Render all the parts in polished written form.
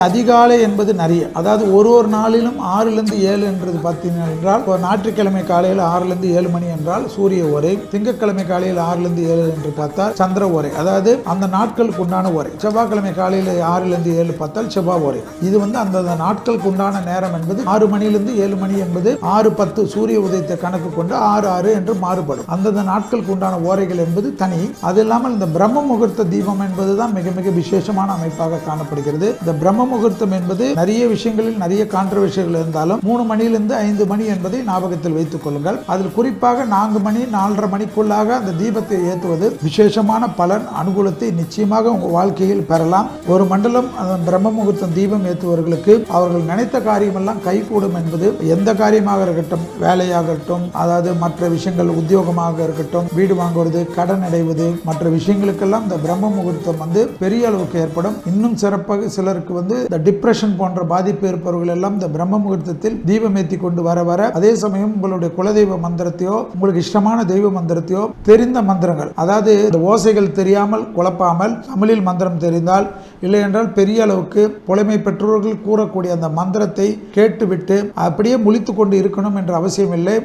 அதிகாலை என்பது நிறைய, அதாவது ஒரு நாளிலும் 6லிருந்து 7 என்றது பார்த்தீங்கன்னா என்றால், ஒரு ஞாயிற்றுக்கிழமை காலையில் 6லிருந்து 7 மணி என்றால் சூரிய ஓரை, திங்கட்கிழமை காலையில் 6லிருந்து 7 என்று பார்த்தால் சந்திர ஓரை, அதாவது அந்த நாட்களுக்கு உண்டான ஓரை. செவ்வாய்க்கிழமை காலையில் 6லிருந்து 7 பார்த்தால் செவ்வாய் ஓரை. இது அந்த நாட்களுக்கு உண்டான நேரம் என்பது 6 மணியிலிருந்து 7 மணி என்பது 6:10 சூரிய உதயத்தை கணக்கு கொண்டு 6:6 என்று மாறுபடும். அந்தந்த நாட்களுக்கு உண்டான ஓரைகள் என்பது தனி. அது இல்லாமல் இந்த பிரம்ம முகூர்த்த தீபம் என்பதுதான் மிக மிக விசேஷமான அமைப்பாக காணப்படுகிறது. இந்த பிரம்ம முகூர்த்தம் என்பது நிறைய விஷயங்களில் நிறைய கான்ட்ரவர்சிகள் இருந்தாலும் 3 மணியிலிருந்து 5 மணி என்பதை ஞாபகத்தில் வைத்துக் கொள்ளுங்கள். அதில் குறிப்பாக 4 மணி 4:30 மணிக்குள்ளாக அந்த தீபத்தை ஏற்றுவது விசேஷமான பலன் அனுகூலத்தை நிச்சயமாக உங்கள் வாழ்க்கையில் பெறலாம். ஒரு மண்டலம் பிரம்ம முகூர்த்தம் தீபம் ஏற்றுவர்களுக்கு அவர்கள் நினைத்த காரியமெல்லாம் கைகூடும் என்பது எந்த காரியமாக இருக்கட்டும், வேலையாக இருக்கட்டும், அதாவது மற்ற விஷயங்கள் உத்தியோகமாக இருக்கட்டும், வீடு வாங்குவது, கடன் அடைவது, மற்ற விஷயங்களுக்கெல்லாம் இந்த பிரம்ம முகூர்த்தம் பெரிய அளவுக்கு ஏற்படும். இன்னும் சிறப்பாக சிலருக்கு இந்த டிப்ரெஷன் போன்ற பாதிப்பு இருப்பவர்கள் எல்லாம் இந்த பிரம்ம முகூர்த்தத்தில் தீபம் ஏற்றி கொண்டு வர அதே சமயம் உங்களுடைய குலதெய்வ மந்திரத்தையோ உங்களுக்கு இஷ்டமான தெய்வ மந்திரத்தையோ தெரிந்த மந்திரங்கள், அதாவது இந்த ஓசைகள் தெரியாமல் குழப்பாமல் தமிழில் மந்திரம் தெரிந்தால், இல்லை என்றால் பெரிய அளவுக்கு புலமை பெற்றோர்கள் கூறக்கூடிய அந்த மந்திரத்தை கேட்டுவிட்டு அப்படியே முழித்து கொண்டு இருக்கணும் என்ற அவசியம் இல்லை.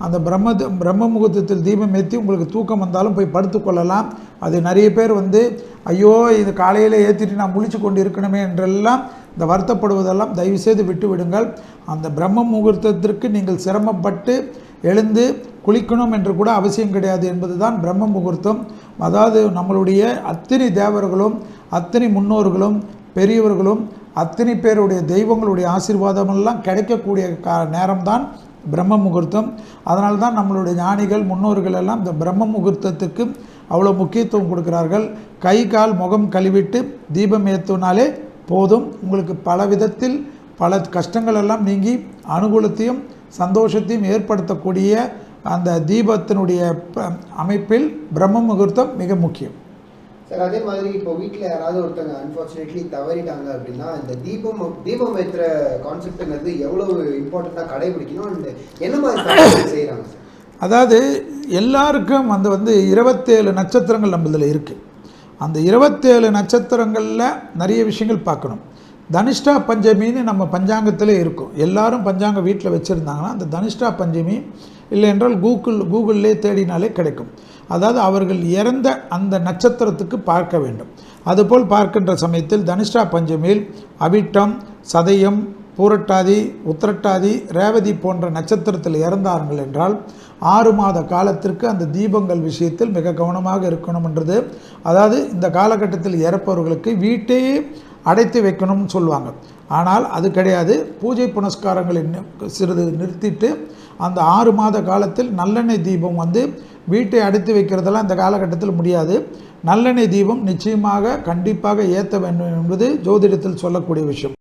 அந்த பிரம்ம முகூர்த்தத்தில் தீபம் ஏற்றி உங்களுக்கு தூக்கம் வந்தாலும் போய் படுத்துக்கொள்ளலாம். அது நிறைய பேர் ஐயோ இது காலையில் ஏற்றிட்டு நான் முழிச்சு கொண்டு இருக்கணுமே என்றெல்லாம் இந்த வருத்தப்படுவதெல்லாம் தயவுசெய்து விட்டு விடுங்கள். அந்த பிரம்ம முகூர்த்தத்திற்கு நீங்கள் சிரமப்பட்டு எழுந்து குளிக்கணும் என்று கூட அவசியம் கிடையாது என்பதுதான் பிரம்ம முகூர்த்தம். அதாவது நம்மளுடைய அத்தனை தேவர்களும் அத்தனை முன்னோர்களும் பெரியவர்களும் அத்தனை பேருடைய தெய்வங்களுடைய ஆசீர்வாதமெல்லாம் கிடைக்கக்கூடிய நேரம்தான் பிரம்ம முகூர்த்தம். அதனால்தான் நம்மளுடைய ஞானிகள் முன்னோர்கள் எல்லாம் இந்த பிரம்ம முகூர்த்தத்துக்கு அவ்வளோ முக்கியத்துவம் கொடுக்கிறார்கள். கை கால் முகம் கழுவிட்டு தீபம் ஏற்றினாலே போதும், உங்களுக்கு பல விதத்தில் பல கஷ்டங்கள் எல்லாம் நீங்கி அனுகூலத்தையும் சந்தோஷத்தையும் ஏற்படுத்தக்கூடிய அந்த தீபத்தினுடைய அமைப்பில் பிரம்ம முகூர்த்தம் மிக முக்கியம். சார், அதே மாதிரி இப்போ வீட்டில் யாராவது ஒருத்தங்க அன்ஃபார்ச்சுனேட்லி தவறிட்டாங்க அப்படின்னா இந்த தீபம் ஏற்றுற கான்செப்டுங்கிறது எவ்வளவு இம்பார்ட்டண்ட்டாக கடைபிடிக்கணும், அண்ட் என்ன மாதிரி செய்கிறாங்க? அதாவது எல்லாருக்கும் 27 நட்சத்திரங்கள் நம்ம இதில் இருக்குது. அந்த 27 நட்சத்திரங்களில் நிறைய விஷயங்கள் பார்க்கணும். தனிஷ்டா பஞ்சமின்னு நம்ம பஞ்சாங்கத்திலே இருக்கும். எல்லாரும் பஞ்சாங்க வீட்டில் வச்சுருந்தாங்கன்னா அந்த தனிஷ்டா பஞ்சமி இல்லை என்றால் கூகுள்லே தேடினாலே கிடைக்கும். அதாவது அவர்கள் இறந்த அந்த நட்சத்திரத்துக்கு பார்க்க வேண்டும். அதுபோல் பார்க்கின்ற சமயத்தில் தனிஷ்டா பஞ்சமியில் அவிட்டம், சதயம், பூரட்டாதி, உத்திரட்டாதி, ரேவதி போன்ற நட்சத்திரத்தில் இறந்தார்கள் என்றால் 6 மாத காலத்திற்கு அந்த தீபங்கள் விஷயத்தில் மிக கவனமாக இருக்கணும்ன்றது. அதாவது இந்த காலகட்டத்தில் இறப்பவர்களுக்கு வீட்டையே அடைத்து வைக்கணும்னு சொல்லுவாங்க. ஆனால் அது கிடையாது. பூஜை புனஸ்காரங்களை சிறிது நிறுத்திட்டு அந்த 6 மாத காலத்தில் நல்லெண்ணெய் தீபம் வீட்டை அடைத்து வைக்கிறதெல்லாம் இந்த காலகட்டத்தில் முடியாது. நல்லெண்ணெய் தீபம் நிச்சயமாக கண்டிப்பாக ஏற்ற வேண்டும் என்பது ஜோதிடத்தில் சொல்லக்கூடிய விஷயம்.